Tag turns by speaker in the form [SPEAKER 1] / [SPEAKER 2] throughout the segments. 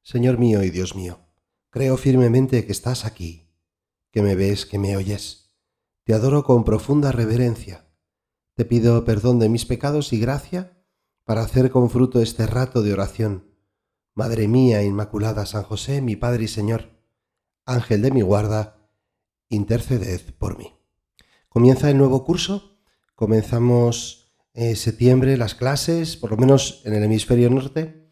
[SPEAKER 1] Señor mío y Dios mío, creo firmemente que estás aquí, que me ves, que me oyes. Te adoro con profunda reverencia. Te pido perdón de mis pecados y gracia para hacer con fruto este rato de oración. Madre mía Inmaculada, San José, mi Padre y Señor, Ángel de mi guarda, interceded por mí. Comienza el nuevo curso, comenzamos septiembre las clases, por lo menos en el hemisferio norte,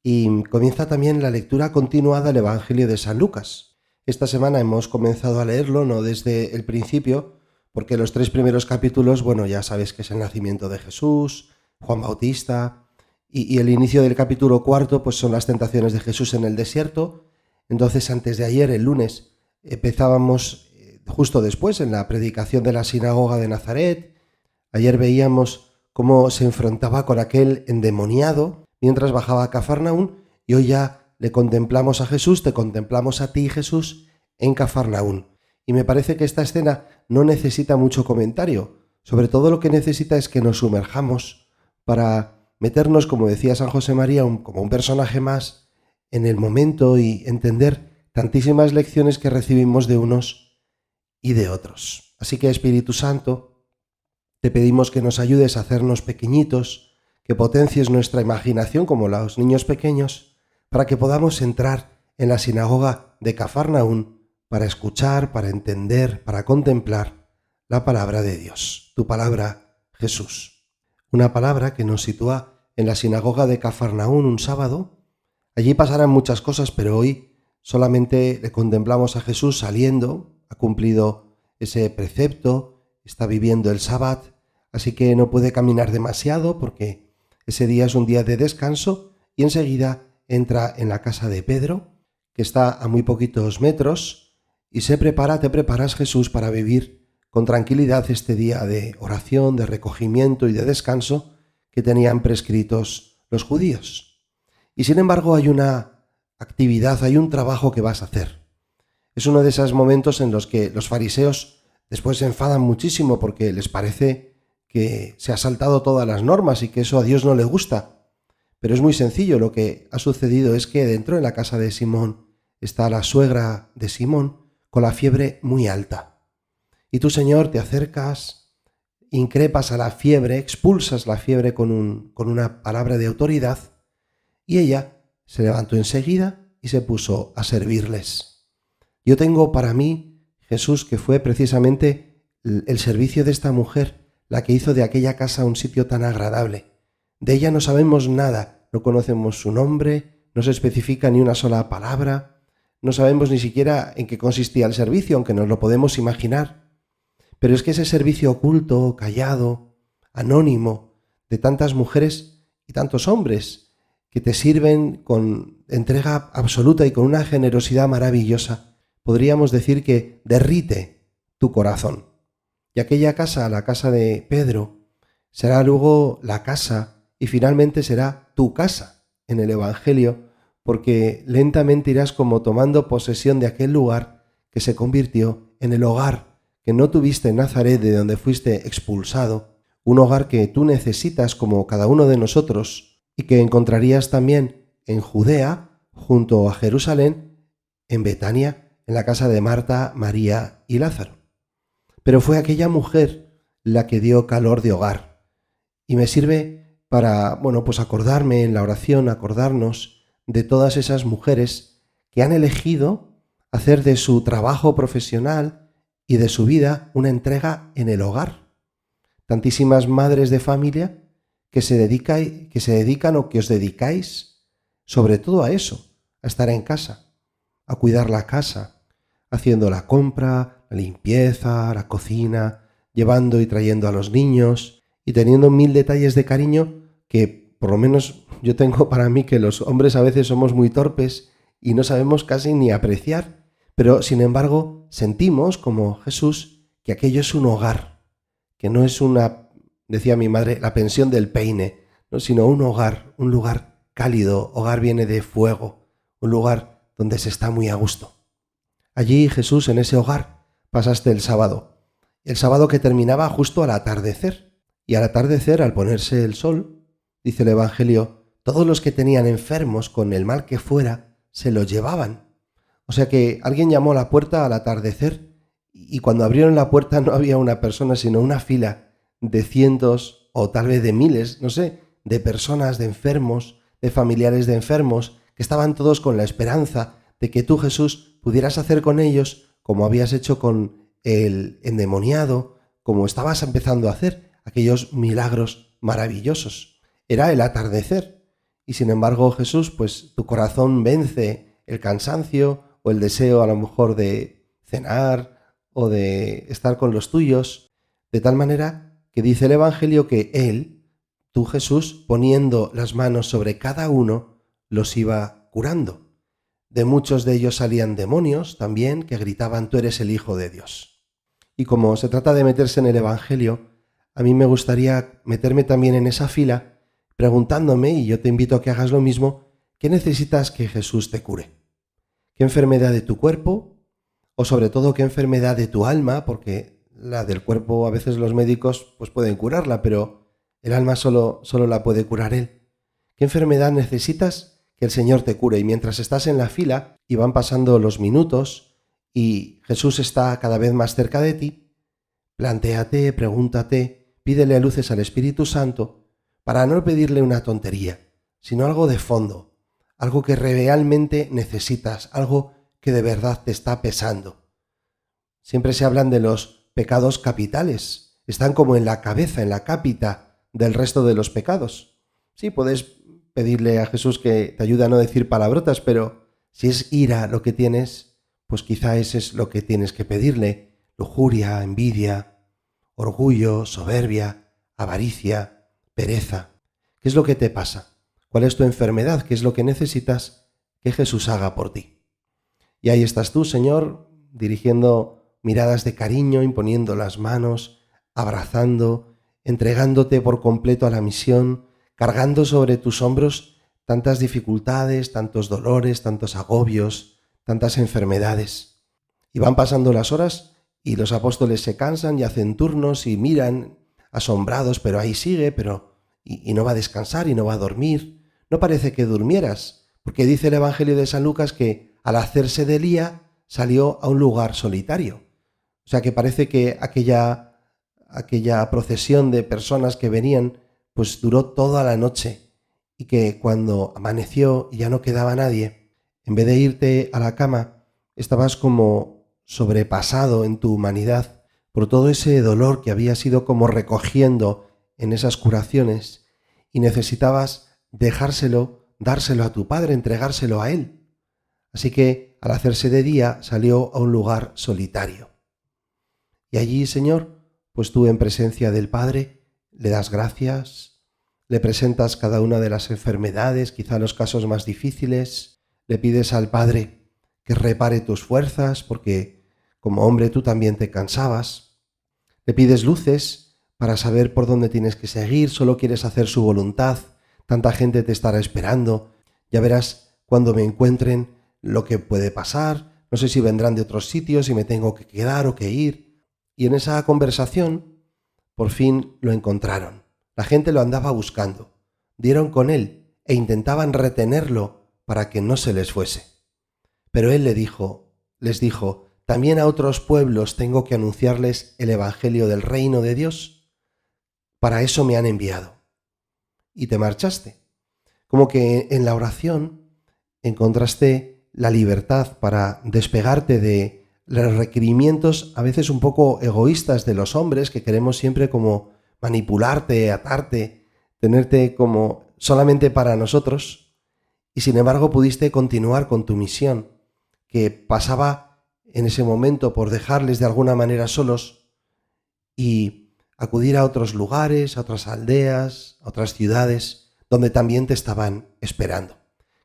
[SPEAKER 1] y comienza también la lectura continuada del Evangelio de San Lucas. Esta semana hemos comenzado a leerlo, no desde el principio, porque los 3 primeros capítulos, bueno, ya sabes que es el nacimiento de Jesús, Juan Bautista, y el inicio del capítulo 4, pues son las tentaciones de Jesús en el desierto. Entonces, antes de ayer, el lunes, empezábamos justo después en la predicación de la sinagoga de Nazaret. Ayer veíamos cómo se enfrentaba con aquel endemoniado mientras bajaba a Cafarnaún, y hoy ya le contemplamos a Jesús, te contemplamos a ti, Jesús, en Cafarnaún. Y me parece que esta escena no necesita mucho comentario. Sobre todo lo que necesita es que nos sumerjamos para meternos, como decía San José María, como un personaje más en el momento y entender tantísimas lecciones que recibimos de unos y de otros. Así que, Espíritu Santo, te pedimos que nos ayudes a hacernos pequeñitos, que potencies nuestra imaginación como los niños pequeños, para que podamos entrar en la sinagoga de Cafarnaún para escuchar, para entender, para contemplar la palabra de Dios, tu palabra, Jesús. Una palabra que nos sitúa en la sinagoga de Cafarnaún un sábado. Allí pasarán muchas cosas, pero hoy solamente le contemplamos a Jesús saliendo, ha cumplido ese precepto, está viviendo el sábado, así que no puede caminar demasiado porque ese día es un día de descanso, y enseguida entra en la casa de Pedro, que está a muy poquitos metros, y te preparas, Jesús, para vivir con tranquilidad este día de oración, de recogimiento y de descanso que tenían prescritos los judíos. Y sin embargo hay una actividad, hay un trabajo que vas a hacer. Es uno de esos momentos en los que los fariseos después se enfadan muchísimo porque les parece que se ha saltado todas las normas y que eso a Dios no le gusta. Pero es muy sencillo, lo que ha sucedido es que dentro de la casa de Simón está la suegra de Simón con la fiebre muy alta. Y tú, Señor, te acercas, increpas a la fiebre, expulsas la fiebre con una palabra de autoridad, y ella se levantó enseguida y se puso a servirles. Yo tengo para mí, Jesús, que fue precisamente el servicio de esta mujer la que hizo de aquella casa un sitio tan agradable. De ella no sabemos nada, no conocemos su nombre, no se especifica ni una sola palabra, no sabemos ni siquiera en qué consistía el servicio, aunque nos lo podemos imaginar. Pero es que ese servicio oculto, callado, anónimo, de tantas mujeres y tantos hombres que te sirven con entrega absoluta y con una generosidad maravillosa, podríamos decir que derrite tu corazón. Y aquella casa, la casa de Pedro, será luego la casa y finalmente será tu casa en el Evangelio, porque lentamente irás como tomando posesión de aquel lugar que se convirtió en el hogar que no tuviste en Nazaret, de donde fuiste expulsado, un hogar que tú necesitas como cada uno de nosotros y que encontrarías también en Judea, junto a Jerusalén, en Betania, en la casa de Marta, María y Lázaro. Pero fue aquella mujer la que dio calor de hogar. Y me sirve para, pues acordarme en la oración, acordarnos de todas esas mujeres que han elegido hacer de su trabajo profesional y de su vida una entrega en el hogar. Tantísimas madres de familia que se dedican o que os dedicáis sobre todo a eso, a estar en casa, a cuidar la casa, haciendo la compra, la limpieza, la cocina, llevando y trayendo a los niños y teniendo 1000 detalles de cariño que por lo menos yo tengo para mí, que los hombres a veces somos muy torpes y no sabemos casi ni apreciar, pero sin embargo sentimos como Jesús que aquello es un hogar, que no es decía mi madre, la pensión del peine, ¿no? Sino un hogar, un lugar cálido. Hogar viene de fuego, un lugar donde se está muy a gusto. Allí, Jesús, en ese hogar, pasaste el sábado que terminaba justo al atardecer. Y al atardecer, al ponerse el sol, dice el Evangelio, todos los que tenían enfermos con el mal que fuera, se lo llevaban. O sea que alguien llamó a la puerta al atardecer y cuando abrieron la puerta no había una persona, sino una fila de cientos o tal vez de miles, no sé, de personas, de enfermos, de familiares de enfermos, que estaban todos con la esperanza de que tú, Jesús, pudieras hacer con ellos como habías hecho con el endemoniado, como estabas empezando a hacer aquellos milagros maravillosos. Era el atardecer y sin embargo, Jesús, pues tu corazón vence el cansancio o el deseo a lo mejor de cenar o de estar con los tuyos, de tal manera que dice el Evangelio que Él, tú Jesús, poniendo las manos sobre cada uno, los iba curando. De muchos de ellos salían demonios también que gritaban: tú eres el Hijo de Dios. Y como se trata de meterse en el Evangelio, a mí me gustaría meterme también en esa fila preguntándome, y yo te invito a que hagas lo mismo, ¿qué necesitas que Jesús te cure? ¿Qué enfermedad de tu cuerpo? O sobre todo, ¿qué enfermedad de tu alma? Porque la del cuerpo a veces los médicos pues pueden curarla, pero el alma solo la puede curar Él. ¿Qué enfermedad necesitas que el Señor te cure? Y mientras estás en la fila y van pasando los minutos y Jesús está cada vez más cerca de ti, plantéate, pregúntate, pídele luces al Espíritu Santo para no pedirle una tontería, sino algo de fondo, algo que realmente necesitas, algo que de verdad te está pesando. Siempre se hablan de los pecados capitales, están como en la cabeza, en la cápita del resto de los pecados. Sí, puedes pedirle a Jesús que te ayude a no decir palabrotas, pero si es ira lo que tienes, pues quizá ese es lo que tienes que pedirle: lujuria, envidia, orgullo, soberbia, avaricia, pereza. ¿Qué es lo que te pasa? ¿Cuál es tu enfermedad? ¿Qué es lo que necesitas que Jesús haga por ti? Y ahí estás tú, Señor, dirigiendo miradas de cariño, imponiendo las manos, abrazando, entregándote por completo a la misión, cargando sobre tus hombros tantas dificultades, tantos dolores, tantos agobios, tantas enfermedades. Y van pasando las horas y los apóstoles se cansan y hacen turnos y miran asombrados, pero ahí sigue, y no va a descansar y no va a dormir. No parece que durmieras, porque dice el Evangelio de San Lucas que al hacerse de día salió a un lugar solitario. O sea que parece que aquella procesión de personas que venían pues duró toda la noche y que cuando amaneció y ya no quedaba nadie, en vez de irte a la cama, estabas como sobrepasado en tu humanidad por todo ese dolor que habías ido como recogiendo en esas curaciones y necesitabas dejárselo, dárselo a tu Padre, entregárselo a Él. Así que al hacerse de día salió a un lugar solitario. Y allí, Señor, pues tú en presencia del Padre le das gracias, le presentas cada una de las enfermedades, quizá los casos más difíciles, le pides al Padre que repare tus fuerzas porque como hombre tú también te cansabas, le pides luces para saber por dónde tienes que seguir, solo quieres hacer su voluntad, tanta gente te estará esperando, ya verás cuando me encuentren lo que puede pasar, no sé si vendrán de otros sitios, si me tengo que quedar o que ir. Y en esa conversación, por fin lo encontraron. La gente lo andaba buscando, dieron con él e intentaban retenerlo para que no se les fuese. Pero él les dijo, ¿también a otros pueblos tengo que anunciarles el Evangelio del reino de Dios? Para eso me han enviado. Y te marchaste. Como que en la oración encontraste la libertad para despegarte de los requerimientos a veces un poco egoístas de los hombres que queremos siempre como manipularte, atarte, tenerte como solamente para nosotros, y sin embargo pudiste continuar con tu misión, que pasaba en ese momento por dejarles de alguna manera solos y acudir a otros lugares, a otras aldeas, a otras ciudades, donde también te estaban esperando.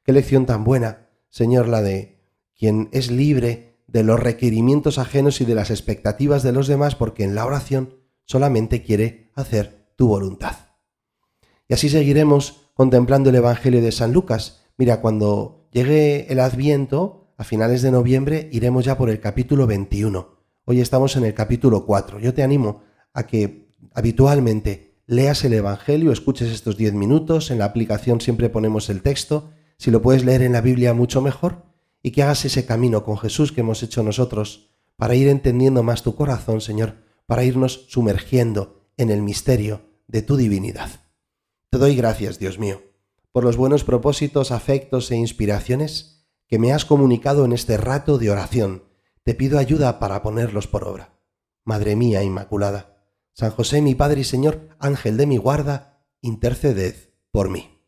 [SPEAKER 1] Qué lección tan buena, Señor, la de quien es libre de los requerimientos ajenos y de las expectativas de los demás, porque en la oración solamente quiere hacer tu voluntad. Y así seguiremos contemplando el Evangelio de San Lucas. Mira, cuando llegue el Adviento, a finales de noviembre, iremos ya por el capítulo 21. Hoy estamos en el capítulo 4. Yo te animo a que habitualmente leas el Evangelio, escuches estos 10 minutos. En la aplicación siempre ponemos el texto. Si lo puedes leer en la Biblia, mucho mejor. y que hagas ese camino con Jesús que hemos hecho nosotros para ir entendiendo más tu corazón, Señor, para irnos sumergiendo en el misterio de tu divinidad. Te doy gracias, Dios mío, por los buenos propósitos, afectos e inspiraciones que me has comunicado en este rato de oración. Te pido ayuda para ponerlos por obra. Madre mía Inmaculada, San José mi Padre y Señor, Ángel de mi guarda, interceded por mí.